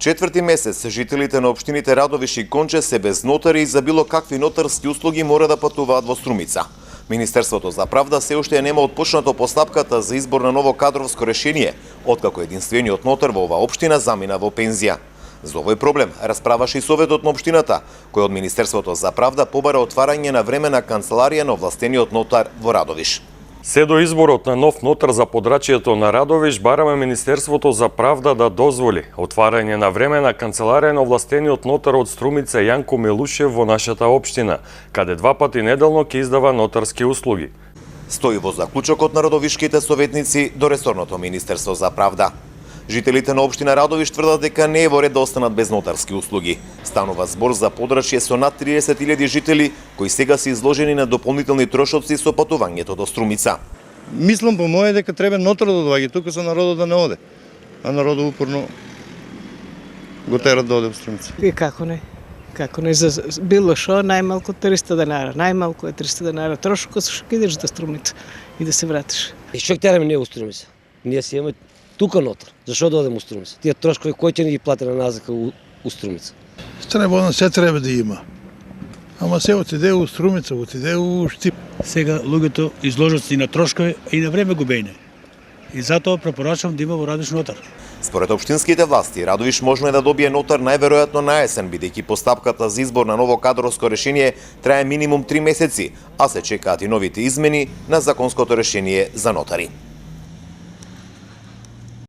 Четврти месец жителите на општините Радовиш и Конче се без нотари и за било какви нотарски услуги мора да патуваат во Струмица. Министерството за правда се уште нема отпочнато постапката за избор на ново кадровско решение, откако единствениот нотар во оваа општина замина во пензија. За овој проблем расправаше и Советот на општината, кој од Министерството за правда побара отварање на времена канцеларија на овластениот нотар во Радовиш. Се до изборот на нов нотар за подрачјето на Радовиш, бараме Министерството за правда да дозволи отварање на времена канцеларија на овластениот нотар од Струмица Јанко Милушев во нашата општина, каде 2 пати неделно ќе издава нотарски услуги. Стои во заклучокот на радовишките советници до ресорното Министерство за правда. Жителите на општина Радовиш тврдат дека не е во ред да останат без нотарски услуги. Станува збор за подрачје со над 30.000 жители кои сега се изложени на дополнителни трошоци со патувањето до Струмица. Мислам по моје дека треба нотар да доаѓа тука со народот да не оде. А народот упорно го терат да оде во Струмица. И како не? Како не за било шо, најмалку 300 денара. Најмалку е 300 денара трошокот што идеш до Струмица и да се вратиш. И што тераме ние у Струмица? Ние си имаме тука нотар. Зашо да одеме у Струмица? Тие трошкови кој ќе ни ги плати на нас у Струмица? Треба, се треба да има. Ама се отиде у Струмица, отиде у Штип. Сега луѓето изложат се и на трошкови и на време губење. И затоа препорачувам да има во Радовиш нотар. Според општинските власти, Радовиш можно е да добие нотар најверојатно на есен, бидејќи постапката за избор на ново кадровско решение трае минимум 3 месеци, а се чекаат и новите измени на законското решение за нотари.